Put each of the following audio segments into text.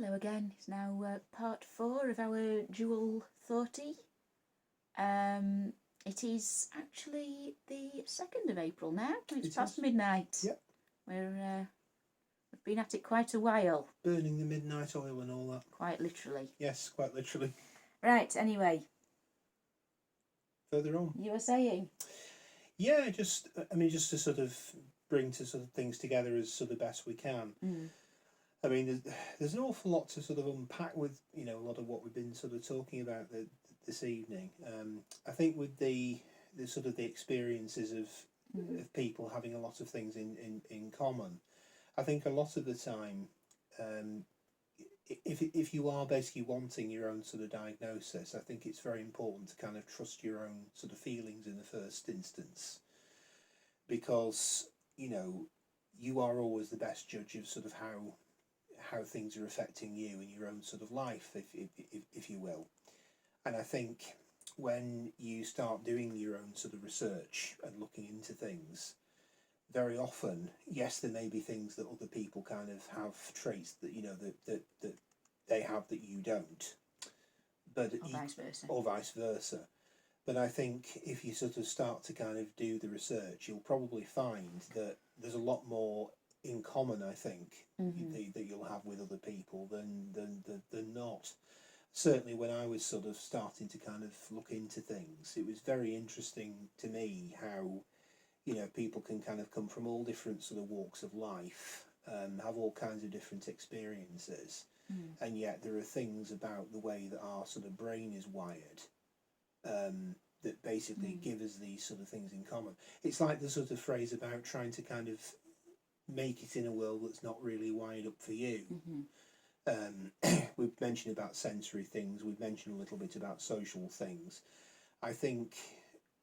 Hello again. It's now part 4 of our dual thoughty. It is actually the 2nd of April now. It's past midnight. Yep. We've been at it quite a while. Burning the midnight oil and all that. Quite literally. Yes, quite literally. Right, anyway. Further on. You were saying? Yeah, just to sort of bring things together as sort of best we can. Mm. I mean, there's an awful lot to sort of unpack with, a lot of what we've been sort of talking about this evening. I think with the sort of the experiences of people having a lot of things in common, I think a lot of the time, if you are basically wanting your own sort of diagnosis, I think it's very important to kind of trust your own sort of feelings in the first instance, because you are always the best judge of sort of how things are affecting you in your own sort of life, if you will. And I think when you start doing your own sort of research and looking into things, very often, yes, there may be things that other people kind of have traits that that they have that you don't, but or vice versa. But I think if you sort of start to kind of do the research, you'll probably find that there's a lot more in common, I think, that you'll have with other people than not. Certainly when I was sort of starting to kind of look into things, it was very interesting to me how people can kind of come from all different sort of walks of life, have all kinds of different experiences, and yet there are things about the way that our sort of brain is wired that basically give us these sort of things in common. It's like the sort of phrase about trying to kind of make it in a world that's not really wired up for you. We've mentioned about sensory things, we've mentioned a little bit about social things. I think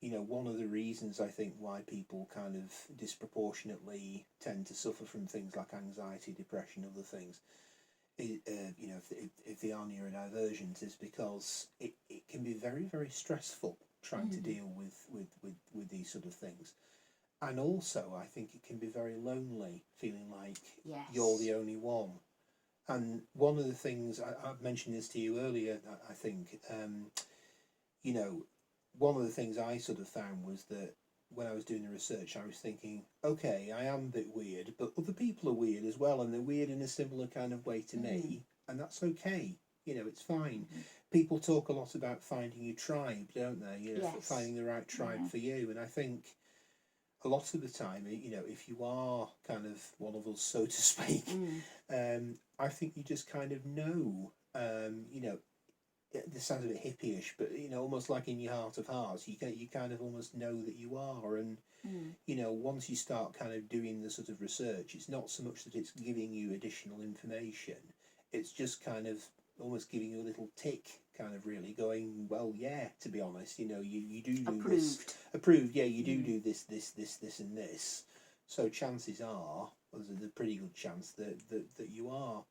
one of the reasons I think why people kind of disproportionately tend to suffer from things like anxiety, depression, other things, if they are neurodivergent, is because it can be very, very stressful trying to deal with these sort of things. And also, I think it can be very lonely, feeling like you're the only one. And one of the things, I've mentioned this to you earlier, I think, one of the things I sort of found was that when I was doing the research, I was thinking, okay, I am a bit weird, but other people are weird as well, and they're weird in a similar kind of way to me, and that's okay. It's fine. People talk a lot about finding your tribe, don't they? Finding the right tribe for you, and I think a lot of the time, if you are kind of one of us, so to speak, I think you just kind of know, this sounds a bit hippie-ish, but almost like in your heart of hearts, you kind of almost know that you are, and once you start kind of doing the sort of research, it's not so much that it's giving you additional information, it's just kind of almost giving you a little tick, kind of really going, well, yeah, to be honest, you do approved, yeah, you do this, and this. So chances are, there's a pretty good chance that you are.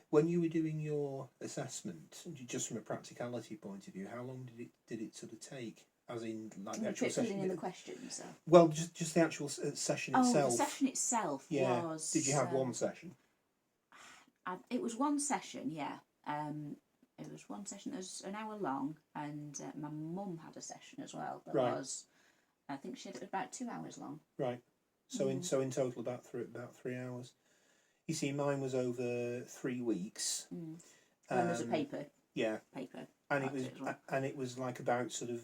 When you were doing your assessment, just from a practicality point of view, how long did it sort of take? As in, like the actual session? In the questions. Well, just the actual session itself. Oh, the session itself was. Did you have one session? It was one session, yeah. It was one session that was an hour long, and my mum had a session as well that was, I think she had it about 2 hours long. Right. So in total about 3 hours. You see, mine was over 3 weeks. And there's a paper. Yeah. Paper. And it was like about sort of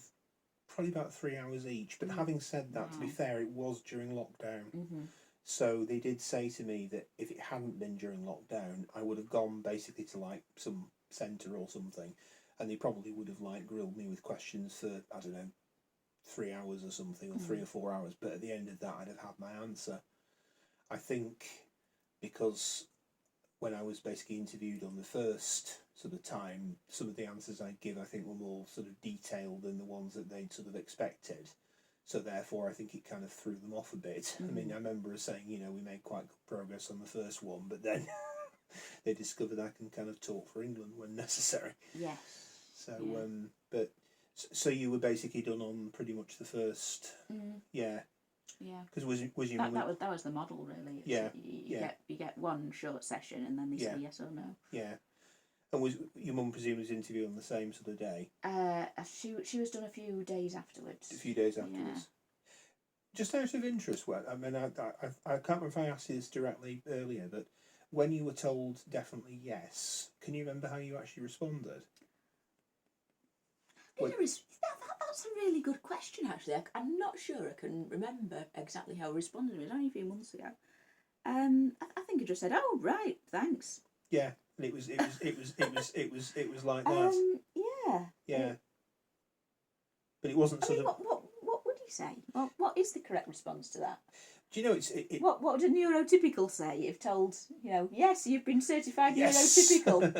probably about 3 hours each. But having said that, to be fair, it was during lockdown. So they did say to me that if it hadn't been during lockdown, I would have gone basically to like some centre or something, and they probably would have like grilled me with questions for, I don't know, 3 hours or something, or 3 or 4 hours. But at the end of that, I'd have had my answer. I think because when I was basically interviewed on the first sort of time, some of the answers I'd give, I think, were more sort of detailed than the ones that they'd sort of expected. So therefore, I think it kind of threw them off a bit. I mean, I remember us saying, we made quite good progress on the first one, but then they discovered I can kind of talk for England when necessary. Yes. So, but so you were basically done on pretty much the first, Yeah. Because was your mum... that was the model, really. It's, Yeah. You get one short session and then they say yes or no. Yeah. And was your mum presumably was interviewed on the same sort of day? She was done a few days afterwards. A few days afterwards. Yeah. Just out of interest, I mean, I can't remember if I asked you this directly earlier, but when you were told definitely yes, can you remember how you actually responded? That's a really good question, actually. I'm not sure I can remember exactly how I responded. It was only a few months ago. I think I just said, "Oh, right, thanks." Yeah, and it was like that. Yeah. Yeah. But it wasn't sort of... What would you say? What is the correct response to that? Do you know What would a neurotypical say if told, yes, you've been certified neurotypical?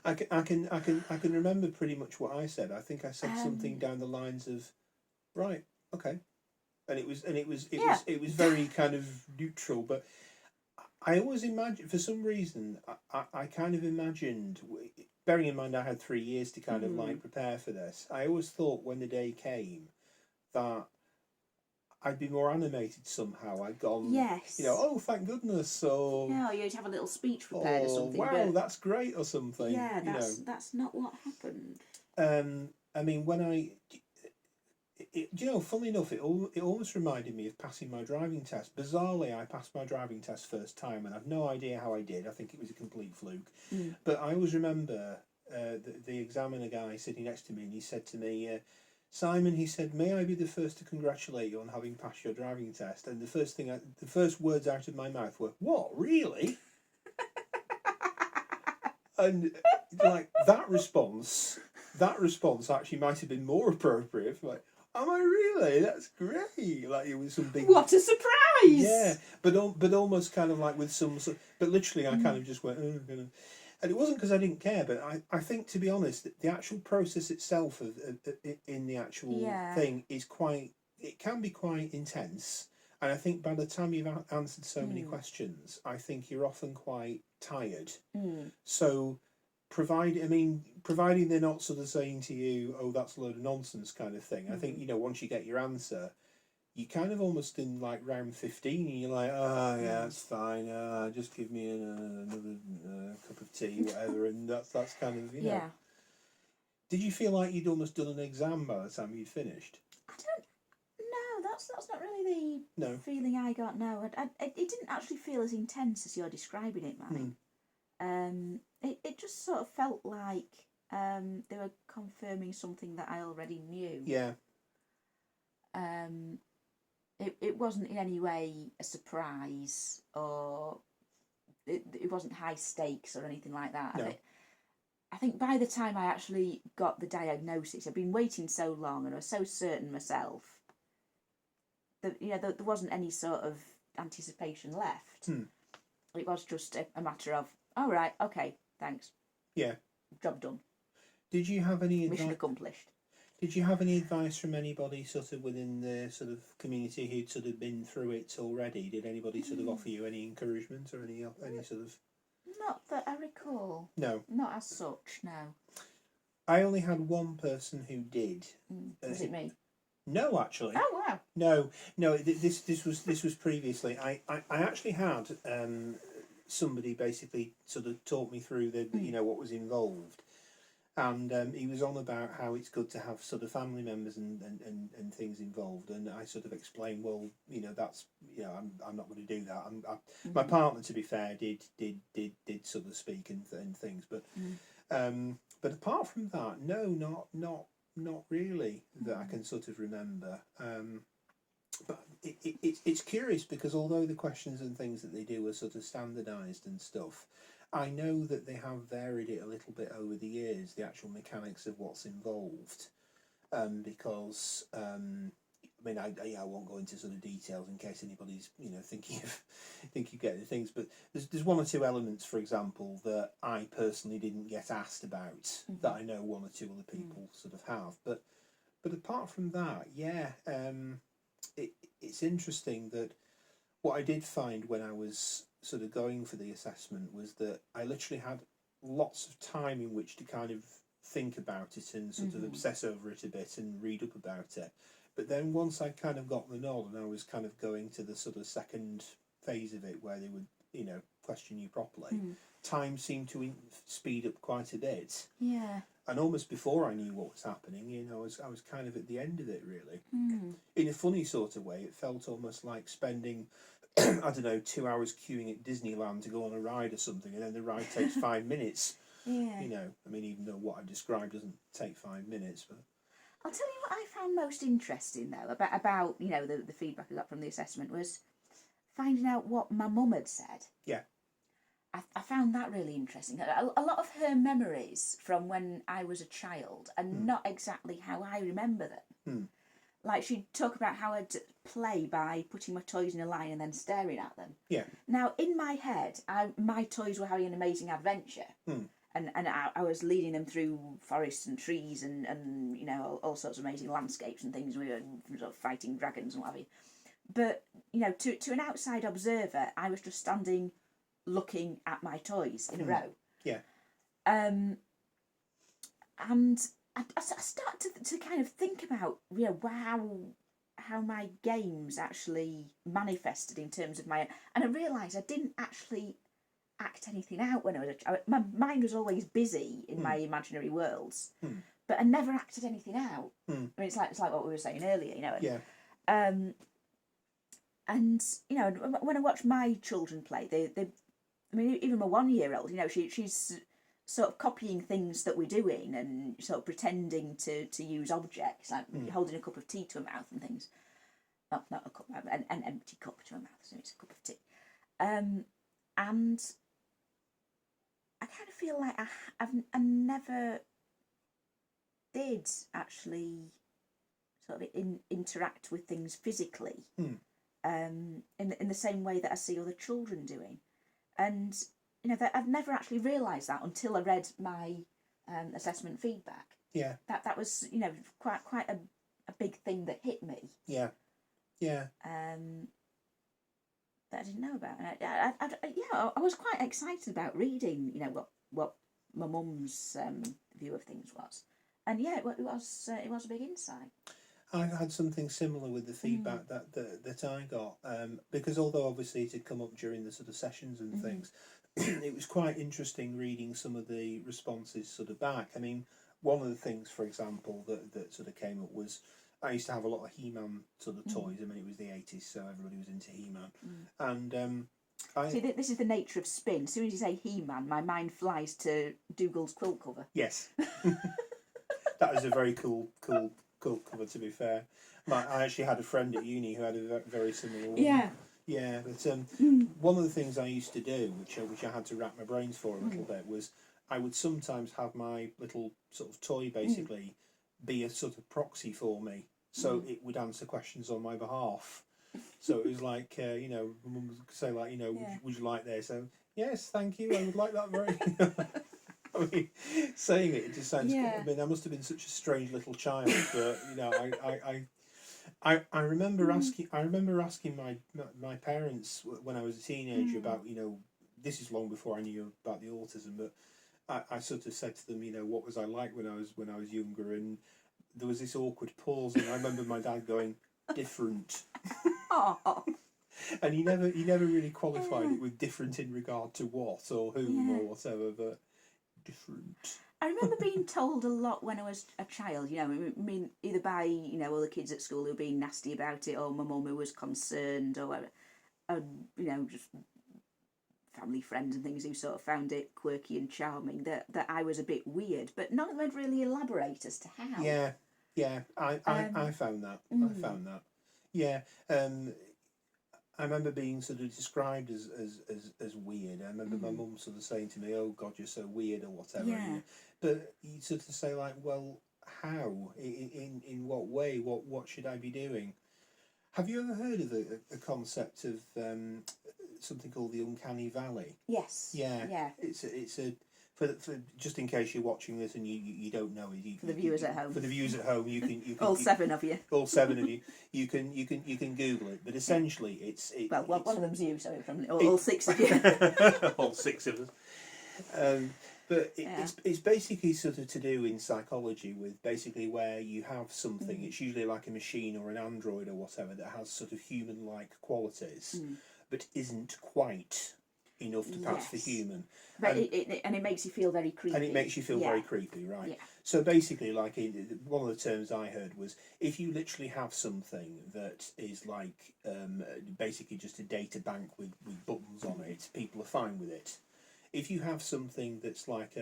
I can remember pretty much what I said. I think I said something down the lines of, right, okay, and it was very kind of neutral. But I always imagined, for some reason, I kind of imagined, bearing in mind I had 3 years to kind of like prepare for this. I always thought when the day came that I'd be more animated somehow. I'd gone, oh, thank goodness. So, you'd have a little speech prepared or something. Wow, that's great, or something. Yeah, that's not what happened. I mean, funnily enough, it almost reminded me of passing my driving test. Bizarrely, I passed my driving test first time, and I've no idea how I did. I think it was a complete fluke. But I always remember the examiner guy sitting next to me, and he said to me, Simon, he said, may I be the first to congratulate you on having passed your driving test? And the first words out of my mouth were, what, really? And like that response actually might have been more appropriate. Like, am I really? That's great. Like it was some big... What a surprise! Yeah, but almost kind of like with some... But literally I kind of just went... And it wasn't because I didn't care, but I think, to be honest, the actual process itself in the actual thing is it can be quite intense. And I think by the time you've answered so many questions, I think you're often quite tired. So, providing they're not sort of saying to you, oh, that's a load of nonsense kind of thing, I think, once you get your answer, you kind of almost in like round 15 and you're like, oh yeah, it's fine, just give me another cup of tea, whatever, and that's kind of, Yeah. Did you feel like you'd almost done an exam by the time you'd finished? No, that's not really the feeling I got, no. It didn't actually feel as intense as you're describing it, Manny. It just sort of felt like they were confirming something that I already knew. Yeah. It wasn't in any way a surprise, or it wasn't high stakes or anything like that. No. I think by the time I actually got the diagnosis, I'd been waiting so long and I was so certain myself that there wasn't any sort of anticipation left. It was just a matter of, all right, okay, thanks. Yeah. Job done. Did you have any mission accomplished? Did you have any advice from anybody sort of within the sort of community who'd sort of been through it already? Did anybody sort of offer you any encouragement or any sort of... Not that I recall. No. Not as such, no. I only had one person who did. Was it me? No, actually. Oh wow. No. This was previously. I actually had somebody basically sort of talk me through the what was involved. And he was on about how it's good to have sort of family members and things involved, and I sort of explained, well, that's I'm not going to do that. My partner, to be fair, did sort of speak and things, but apart from that, no, not really that I can sort of remember. But it's curious because although the questions and things that they do are sort of standardised and stuff, I know that they have varied it a little bit over the years, the actual mechanics of what's involved, because I mean I won't go into sort of details in case anybody's thinking of getting things, but there's one or two elements, for example, that I personally didn't get asked about that I know one or two other people sort of have, but apart from that, it's interesting that what I did find when I was sort of going for the assessment was that I literally had lots of time in which to kind of think about it and sort of obsess over it a bit and read up about it, But then once I kind of got the nod and I was kind of going to the sort of second phase of it where they would, you know, question you properly, time seemed to speed up quite a bit. Yeah. And almost before I knew what was happening, you know, I was kind of at the end of it, really. In a funny sort of way, it felt almost like spending, I don't know, 2 hours queuing at Disneyland to go on a ride or something, and then the ride takes 5 minutes. Yeah. You know, I mean, even though what I described doesn't take 5 minutes, but... I'll tell you what I found most interesting, though, about you know, the feedback I got from the assessment was finding out what my mum had said. Yeah. I found that really interesting. A lot of her memories from when I was a child are not exactly how I remember them. Like, she'd talk about how I'd play by putting my toys in a line and then staring at them. Yeah. Now, in my head, my toys were having an amazing adventure. And I was leading them through forests and trees and you know, all sorts of amazing landscapes and things. We were sort of fighting dragons and what have you. But, you know, to an outside observer, I was just standing looking at my toys in a row. Yeah. And I start to kind of think about, you know, how my games actually manifested in terms of my... And I realised I didn't actually act anything out when I was a child. My mind was always busy in my imaginary worlds, but I never acted anything out. I mean, it's like what we were saying earlier, you know. Yeah. And you know, when I watch my children play, they I mean, even my 1-year-old, you know, she's sort of copying things that we're doing and sort of pretending to use objects, like holding a cup of tea to her mouth and things. Not a cup, an empty cup to her mouth, so it's a cup of tea. And I kind of feel like I never did actually sort of interact with things physically, in the same way that I see other children doing. And, you know, that I've never actually realised that until I read my assessment feedback. Yeah. That was, you know, quite a big thing that hit me. Yeah. Yeah. That I didn't know about. I was quite excited about reading, you know, what my mum's view of things was. And yeah, it was a big insight. I had something similar with the feedback that I got, because although obviously it had come up during the sort of sessions and things, it was quite interesting reading some of the responses sort of back. I mean, one of the things, for example, that sort of came up was I used to have a lot of He-Man sort of toys. I mean, it was the 80s, so everybody was into He-Man. And See, this is the nature of spin. As soon as you say He-Man, my mind flies to Dougal's quilt cover. Yes. That was a very cool cover, to be fair. I actually had a friend at uni who had a very similar one. Yeah. Yeah, but one of the things I used to do, which I had to rack my brains for a little bit, was I would sometimes have my little sort of toy basically be a sort of proxy for me, so it would answer questions on my behalf. So it was like, you know, Mum would say like, you know, would you like this? So yes, thank you, I would like that very. I mean, saying it just sounds. Yeah. I mean, I must have been such a strange little child, but you know, I remember asking. I remember asking my parents when I was a teenager about, you know, this is long before I knew about the autism, but I sort of said to them, you know, what was I like when I was younger, and there was this awkward pause, and I remember my dad going, different. Oh. And he never really qualified it with different in regard to what or whom or whatever, but different. I remember being told a lot when I was a child, you know, I mean, either by, you know, other kids at school who were being nasty about it, or my mum who was concerned, or you know, just family friends and things who sort of found it quirky and charming, that I was a bit weird, but none of them would really elaborate as to how. Yeah, I found that. I found that. Yeah, I remember being sort of described as weird. I remember my mum sort of saying to me, "Oh God, you're so weird" or whatever. Yeah. But you sort of say like, "Well, how? In what way? What should I be doing?" Have you ever heard of the concept of something called the uncanny valley? Yes. Yeah. It's a for just in case you're watching this and you don't know it. For the viewers at home. For the viewers at home, you can all 7 of you. All 7 of you. You can Google it, but essentially it's one of them's you, so from all 6 of you. all 6 of us. But Yeah. it's basically sort of to do in psychology with basically where you have something, it's usually like a machine or an android or whatever that has sort of human-like qualities, but isn't quite enough to pass for Yes. human. But it makes you feel very creepy. And it makes you feel Yeah. very creepy, right? Yeah. So basically, like one of the terms I heard was if you literally have something that is like basically just a data bank with buttons on it, people are fine with it. If you have something that's like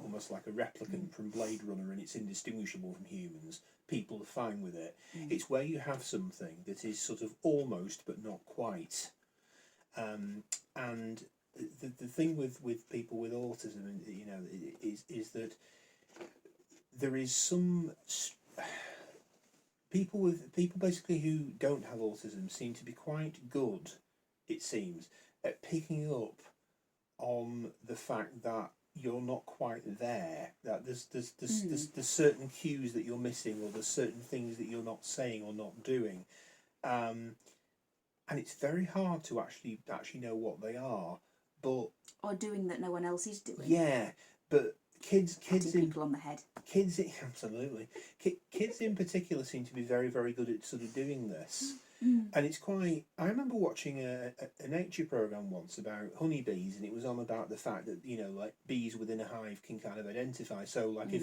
almost like a replicant from Blade Runner and it's indistinguishable from humans, people are fine with it. It's where you have something that is sort of almost but not quite. And the thing with people with autism, you know, is that there is some people basically who don't have autism seem to be quite good, it seems, at picking up on the fact that you're not quite there, that there's certain cues that you're missing, or there's certain things that you're not saying or not doing, and it's very hard to actually know what they are, but or doing that no one else is doing. Yeah, but kids people on the head. Absolutely, kids in particular seem to be very, very good at sort of doing this. And it's quite. I remember watching a nature program once about honeybees, and it was on about the fact that, you know, like bees within a hive can kind of identify. So like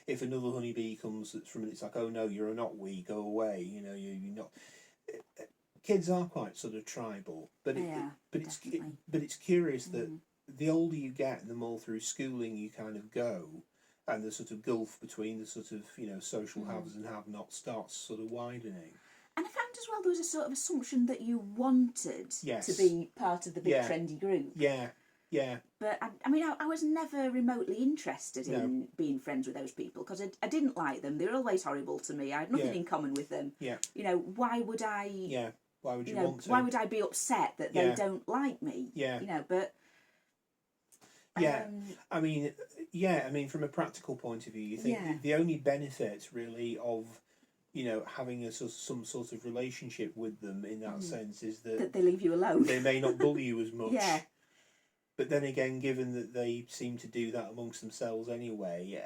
if another honeybee comes that's from, it's like, oh no, you're not we, go away. You know, you're not. Kids are quite sort of tribal, but it's curious that the older you get and the more through schooling you kind of go, and the sort of gulf between the sort of, you know, social haves and have-nots starts sort of widening. And I found as well there was a sort of assumption that you wanted Yes. to be part of the big trendy group. Yeah, yeah. But I mean, I was never remotely interested in being friends with those people because I didn't like them. They were always horrible to me. I had nothing in common with them. Yeah. You know, why would I? Yeah. Why would you want to? Why would I be upset that they don't like me? Yeah. You know, but. Yeah, I mean, from a practical point of view, you think the only benefit really of, you know, having some sort of relationship with them in that sense is that they leave you alone. They may not bully you as much. Yeah. But then again, given that they seem to do that amongst themselves anyway,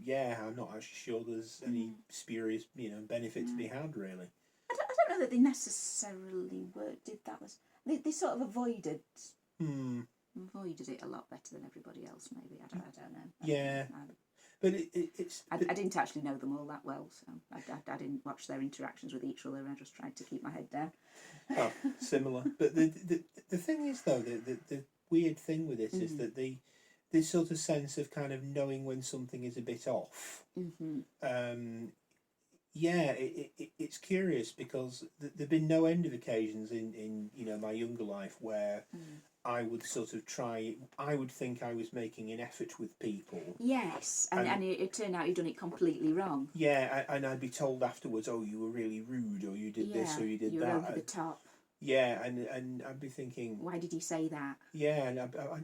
I'm not actually sure there's any spurious, you know, benefit to be had really. I don't know that they necessarily did that. They sort of avoided it a lot better than everybody else. Maybe I don't know. Yeah. But it's. I didn't actually know them all that well, so I didn't watch their interactions with each other. I just tried to keep my head down. Oh, similar. But the thing is, though, the weird thing with this is that this sort of sense of kind of knowing when something is a bit off. It's curious because there've been no end of occasions in you know, my younger life where I would sort of I would think I was making an effort with people. Yes, and it turned out you'd done it completely wrong. Yeah, and I'd be told afterwards, oh, you were really rude, or you did this, or you did that. You were over the top. Yeah, and I'd be thinking, why did you say that? Yeah, and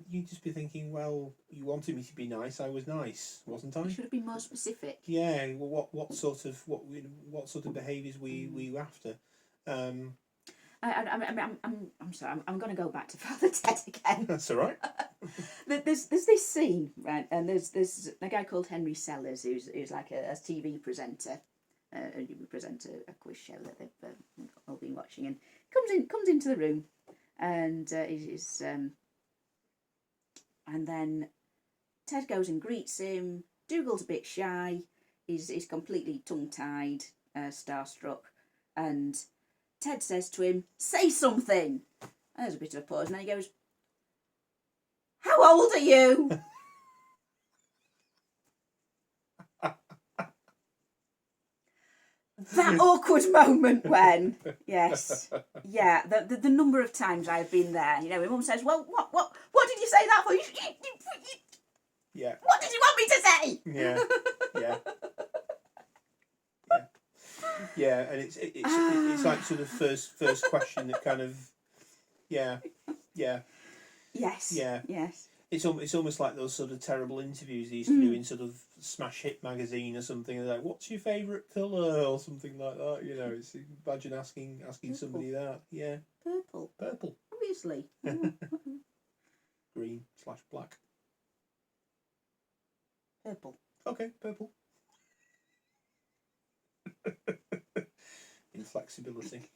you'd just be thinking, well, you wanted me to be nice. I was nice, wasn't I? You should have been more specific. Yeah. Well, what sort of behaviours were you after? I'm sorry. I'm going to go back to Father Ted again. That's all right. There's this scene, right, and there's a guy called Henry Sellers who's like a TV presenter. He presents a quiz show that they've all been watching, and comes into the room, and and then Ted goes and greets him. Dougal's a bit shy. He's completely tongue-tied, starstruck, and Ted says to him, "Say something." And there's a bit of a pause, and then he goes, "How old are you?" That awkward moment when, the number of times I've been there. You know, my mum says, "Well, what did you say that for?" Yeah. What did you want me to say? Yeah. Yeah, and it's like sort of first question that kind of, Yes. It's almost like those sort of terrible interviews they used to do in sort of Smash Hit magazine or something. They're like, "What's your favourite colour?" or something like that. You know, it's imagine asking somebody that. Yeah. Purple. Obviously. Green/black. Purple. Okay, purple. Inflexibility.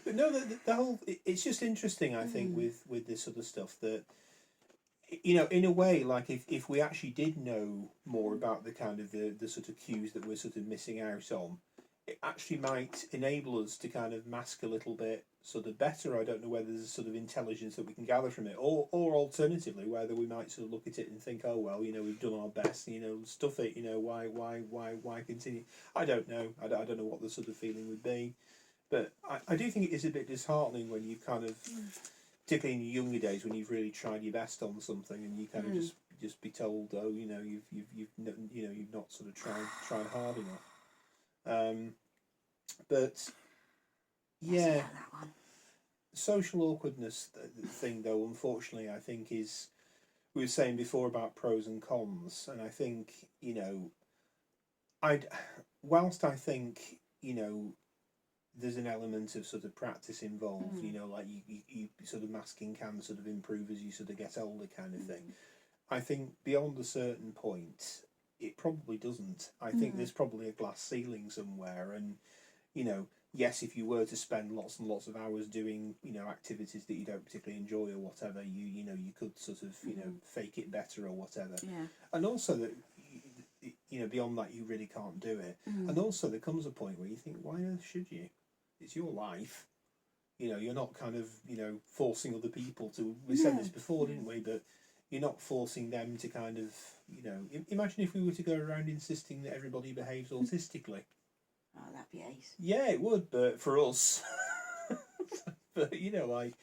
But no, the whole, it's just interesting, I think, with this sort of stuff that, you know, in a way, like if we actually did know more about the kind of the sort of cues that we're sort of missing out on, it actually might enable us to kind of mask a little bit sort of better. I don't know whether there's a sort of intelligence that we can gather from it, or alternatively, whether we might sort of look at it and think, oh well, you know, we've done our best, you know, stuff it, you know, why continue? I don't know. I don't know what the sort of feeling would be, but I do think it is a bit disheartening when you kind of, particularly in your younger days, when you've really tried your best on something and you kind of just be told, oh, you know, you've not sort of tried hard enough. But yeah, that one. social awkwardness thing, though, unfortunately, I think is, we were saying before about pros and cons, and I think, you know, whilst I think, you know, there's an element of sort of practice involved, you know, like you sort of masking can sort of improve as you sort of get older, kind of thing. I think beyond a certain point, it probably doesn't. I think there's probably a glass ceiling somewhere, and, you know, yes, if you were to spend lots and lots of hours doing, you know, activities that you don't particularly enjoy or whatever, you know, you could sort of, you know, fake it better or whatever. Yeah. And also that, you know, beyond that, you really can't do it. And also there comes a point where you think, why on earth should you? It's your life. You know, you're not kind of, you know, forcing other people to, we said this before, didn't we? But you're not forcing them to kind of, you know, imagine if we were to go around insisting that everybody behaves autistically. Oh, that'd be ace. Yeah, it would, but for us. But, you know, like,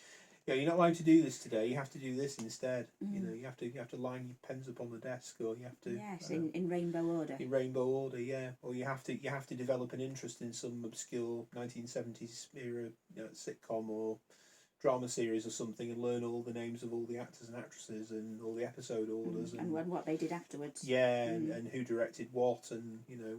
yeah, you're not allowed to do this today. You have to do this instead. You know, you have to line your pens up on the desk, or you have to. Yes, in rainbow order. In rainbow order, yeah. Or you have to develop an interest in some obscure 1970s era, you know, sitcom or drama series or something, and learn all the names of all the actors and actresses and all the episode orders and what they did afterwards. Yeah, and who directed what, and, you know,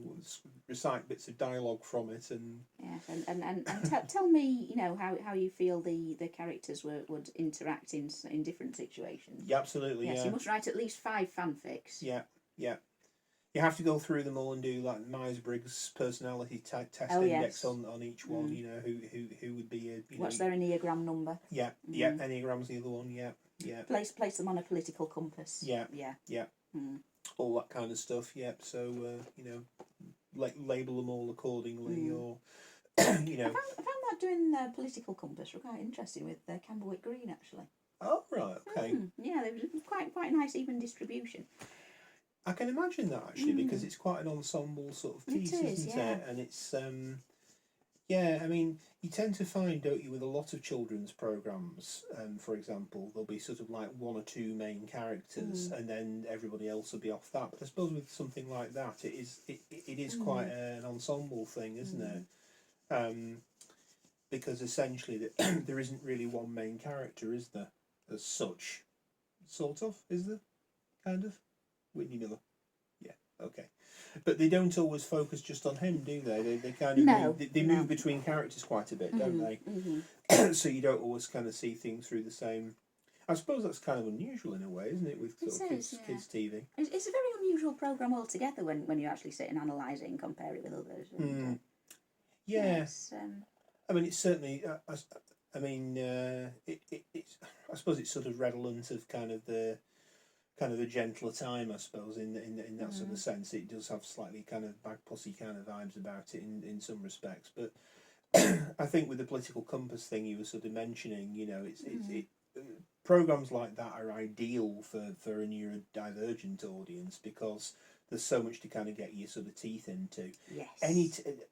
recite bits of dialogue from it, and yes, and tell me, you know, how you feel the characters would interact in different situations. Yeah, absolutely. Yes, yeah. You must write at least 5 fanfics. Yeah, yeah. You have to go through them all and do like Myers-Briggs personality test index on each one. You know, who would be a. You What's know, their Enneagram number? Yeah, yeah. Enneagram's the other one. Yeah, yeah. Place them on a political compass. Yeah, yeah. All that kind of stuff. Yeah. So you know, label them all accordingly, or you know. I found that doing the political compass were quite interesting with Camberwick Green, actually. Oh right, okay. Yeah, there was quite a nice even distribution. I can imagine that, actually, because it's quite an ensemble sort of piece, isn't it? And it's, yeah, I mean, you tend to find, don't you, with a lot of children's programmes, for example, there'll be sort of like 1 or 2 main characters, and then everybody else will be off that. But I suppose with something like that, it is quite an ensemble thing, isn't it? Because essentially there isn't really one main character, is there, as such? Sort of, is there? Kind of? Whitney Miller. Yeah, okay. But they don't always focus just on him, do they? They kind of move between characters quite a bit, don't they? So you don't always kind of see things through the same. I suppose that's kind of unusual in a way, isn't it, with sort of kids TV? It's a very unusual programme altogether when you actually sit and analyse it and compare it with others. And, yes. I mean, it's certainly. I mean, it's. I suppose it's sort of redolent of kind of a gentler time, I suppose, in that sort of sense. It does have slightly kind of bagpussy kind of vibes about it in some respects. But I think with the political compass thing you were sort of mentioning, you know, it's programs like that are ideal for a neurodivergent audience, because there's so much to kind of get your sort of teeth into. Yes.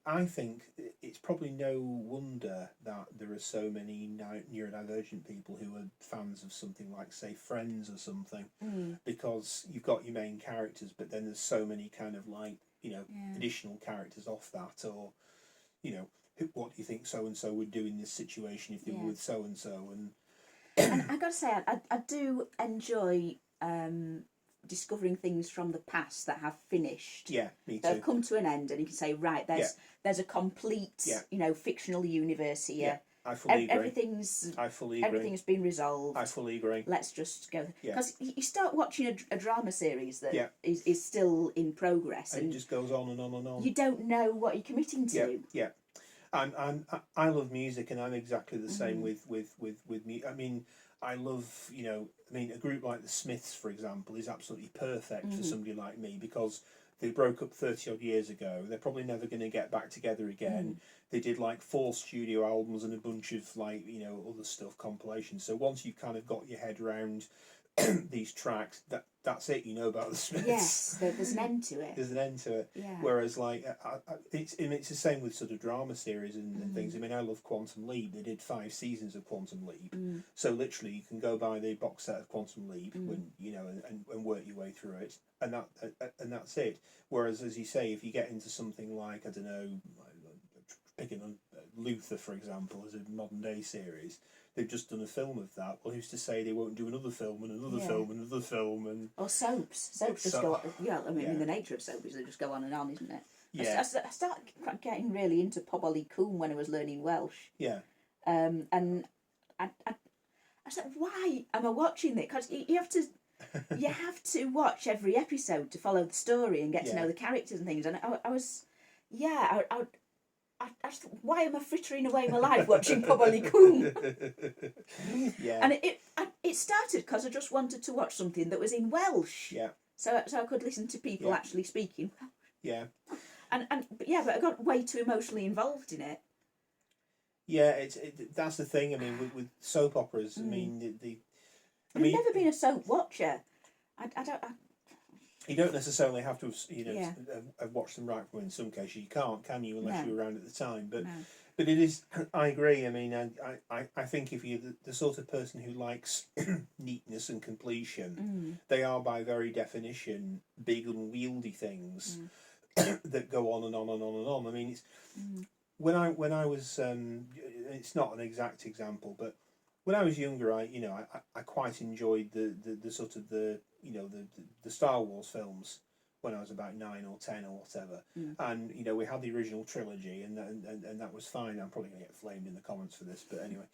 I think it's probably no wonder that there are so many neurodivergent people who are fans of something like, say, Friends or something, because you've got your main characters, but then there's so many kind of like, you know, additional characters off that, or, you know, what do you think so and so would do in this situation if they were with so and so, and I got to say, I do enjoy discovering things from the past that have finished. Yeah, me too. That have come to an end, and you can say, right, there's a complete, you know, fictional universe here. I fully agree. Everything's I fully agree. everything's been resolved. I fully agree. Let's just go. Yeah. Because you start watching a drama series that Yeah. is still in progress, And it just goes on and on and on. you don't know what you're committing to. Yeah. I love music, and I'm exactly the same with me. I mean, I love, you know, I mean, a group like the Smiths, for example, is absolutely perfect for somebody like me, because they broke up 30 odd years ago. They're probably never going to get back together again. They did like 4 studio albums and a bunch of, like, you know, other stuff, compilations. So once you've kind of got your head around these tracks, that's it, you know about the Smiths. Yes, there's an end to it. There's an end to it. Yeah. Whereas, like, it's the same with sort of drama series and things. I mean, I love Quantum Leap. They did 5 seasons of Quantum Leap. So literally, you can go buy the box set of Quantum Leap when, you know, and work your way through it, and that's it. Whereas, as you say, if you get into something like, I don't know, picking on Luther, for example, as a modern day series, they've just done a film of that. Well, who's to say they won't do another film and another film and another film and... Or soaps. Soaps just go on. Yeah, I mean, the nature of soap is they just go on and on, isn't it? Yeah. I started getting really into Poboli Coon when I was learning Welsh. Yeah. And I said, why am I watching this? Because you have to... you have to watch every episode to follow the story and get to know the characters and things. And I was... Yeah, I just, why am I frittering away my life watching Poboli Coon? Yeah. And it started because I just wanted to watch something that was in Welsh. Yeah. So I could listen to people actually speaking. Yeah. But I got way too emotionally involved in it. Yeah, that's the thing. I mean, with soap operas, I mean, I've never been a soap watcher. You don't necessarily have to, you know, have watched them right from. In some cases, you can't, can you, unless you were around at the time. But but it is. I agree. I mean, I think if you're the sort of person who likes neatness and completion, they are by very definition big unwieldy things that go on and on and on and on. I mean, it's when I was. It's not an exact example, but when I was younger, I quite enjoyed the sort of the Star Wars films when I was about 9 or 10 or whatever, and you know, we had the original trilogy, and that was fine. I'm probably gonna get flamed in the comments for this, but anyway,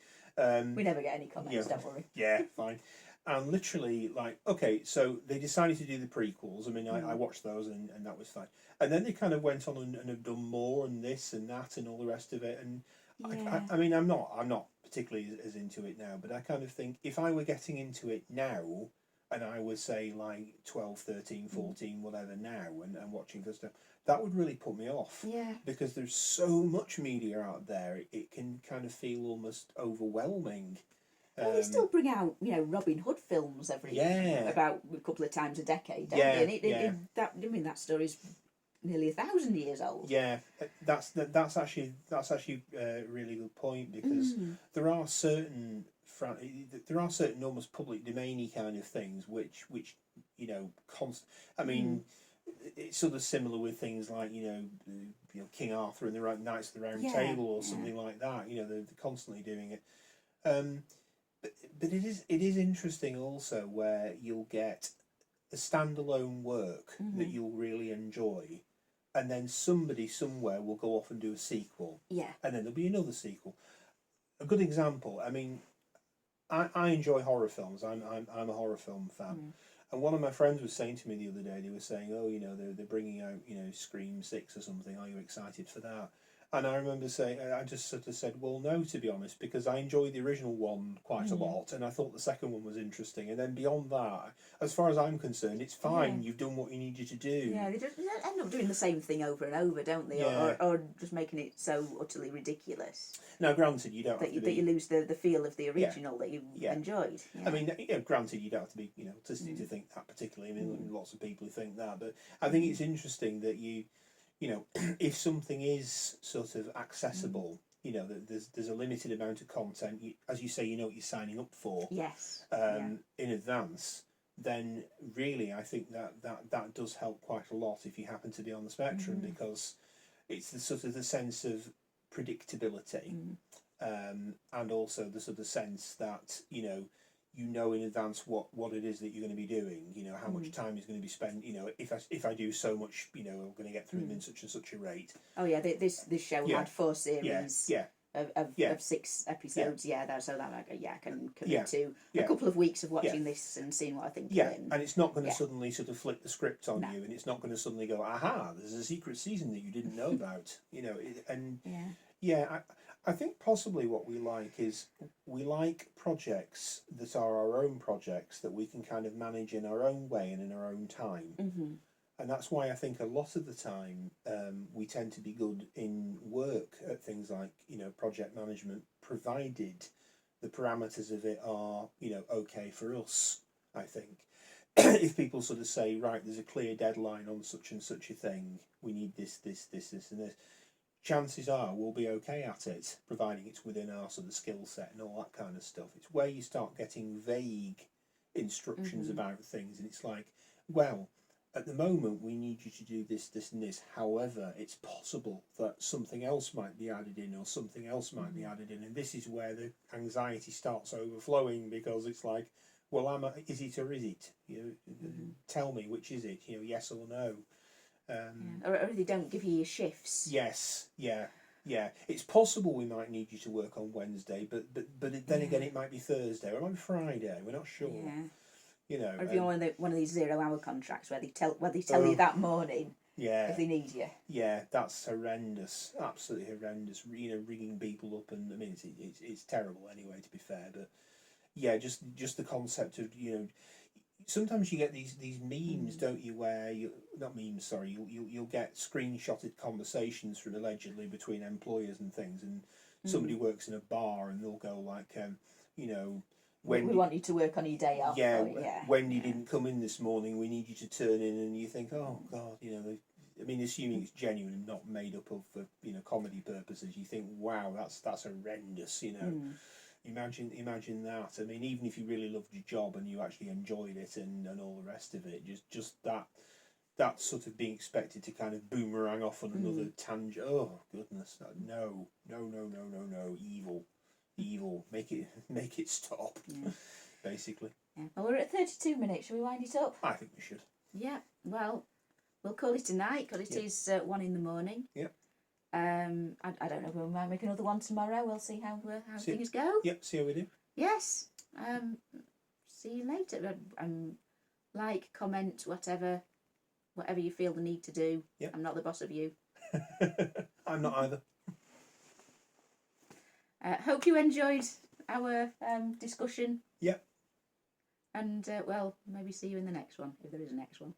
we never get any comments. Don't worry. Yeah, fine. And literally, like, okay, so they decided to do the prequels. I mean, I watched those, and that was fine. And then they kind of went on and have done more, and this and that, and all the rest of it. And I mean, I'm not particularly as into it now, but I kind of think if I were getting into it now, and I was, say, like 12, 13, 14, whatever now, and watching this stuff, that would really put me off. Yeah. Because there's so much media out there, it can kind of feel almost overwhelming. Well, they still bring out, you know, Robin Hood films about a couple of times a decade, don't they? And that story's nearly 1,000 years old. Yeah, that's actually a really good point, because there are certain almost public domainy kind of things which you know I mean, it's sort of similar with things like you know King Arthur and the Knights of the Round Table or something like that. You know, they're constantly doing it. But it is interesting also where you'll get a standalone work that you'll really enjoy, and then somebody somewhere will go off and do a sequel. Yeah. And then there'll be another sequel. A good example, I mean, I enjoy horror films. I'm a horror film fan. And one of my friends was saying to me the other day, they were saying, oh, you know, they're bringing out, you know, Scream 6 or something. Are you excited for that? And I remember saying, I just sort of said, well, no, to be honest, because I enjoyed the original one quite a lot, and I thought the second one was interesting. And then beyond that, as far as I'm concerned, it's fine. You've done what you needed to do. Yeah, they just end up doing the same thing over and over, don't they? Yeah. Or just making it so utterly ridiculous. Now, granted, you don't have to be... that you lose the feel of the original that you enjoyed. Yeah. I mean, granted, you don't have to be, autistic to think that particularly. I mean, lots of people who think that, but I think it's interesting that you know, if something is sort of accessible, you know, there's a limited amount of content. As you say, you know what you're signing up for. Yes. In advance, then really, I think that does help quite a lot if you happen to be on the spectrum, because it's the sort of the sense of predictability, and also the sort of sense that you know in advance what it is that you're going to be doing. You know how much time is going to be spent. You know, if I do so much, I'm going to get through them in such and such a rate. Oh yeah, this show had 4 series. Yeah. of 6 episodes. Yeah, I can commit to Yeah. a couple of weeks of watching this and seeing what I think Yeah, of it. and it's not going to suddenly sort of flip the script on No. you, and it's not going to suddenly go, aha, there's a secret season that you didn't know about, you know. I think possibly what we like is we like projects that are our own projects that we can kind of manage in our own way and in our own time. Mm-hmm. And that's why I think a lot of the time we tend to be good in work at things like, you know, project management, provided the parameters of it are, you know, okay for us, I think. If people sort of say, right, there's a clear deadline on such and such a thing, we need this, and this, chances are we'll be okay at it, providing it's within our sort of skill set and all that kind of stuff. It's where you start getting vague instructions about things, and it's like, well, at the moment we need you to do this, this and this. However, it's possible that something else might be added in, or something else might be added in, and this is where the anxiety starts overflowing, because it's like, well, is it or is it? You know, tell me, which is it? You know, yes or no. Or they don't give you your shifts. Yes, yeah. It's possible we might need you to work on Wednesday, but then again, it might be Thursday or it might be Friday. We're not sure. Yeah. You know, or if you're one of these 0-hour contracts where they tell you that morning if they need you. Yeah, that's horrendous, absolutely horrendous. You know, ringing people up, and I mean it's terrible anyway. To be fair, but yeah, just the concept of, you know, sometimes you get these memes, don't you? Where not memes, sorry, you'll get screenshotted conversations from allegedly between employers and things, and somebody works in a bar and they'll go like, you know, we want you to work on your day off. When you didn't come in this morning, we need you to turn in, and you think, oh God, you know. I mean, assuming it's genuine and not made up of for, you know, comedy purposes, you think, wow, that's horrendous, you know. Imagine that. I mean, even if you really loved your job and you actually enjoyed it and all the rest of it, just that sort of being expected to kind of boomerang off on another tangent. Oh goodness, no, evil. Make it stop. Yeah. Basically. Yeah. Well, we're at 32 minutes. Shall we wind it up? I think we should. Yeah. Well, we'll call it a night because it is 1 a.m. Yep. I don't know if we might make another one tomorrow. We'll see how things go. Yep, see how we do. Yes. See you later. Like, comment, whatever you feel the need to do. Yep. I'm not the boss of you. I'm not either. Hope you enjoyed our discussion. Yep. And well, maybe see you in the next one, if there is a next one.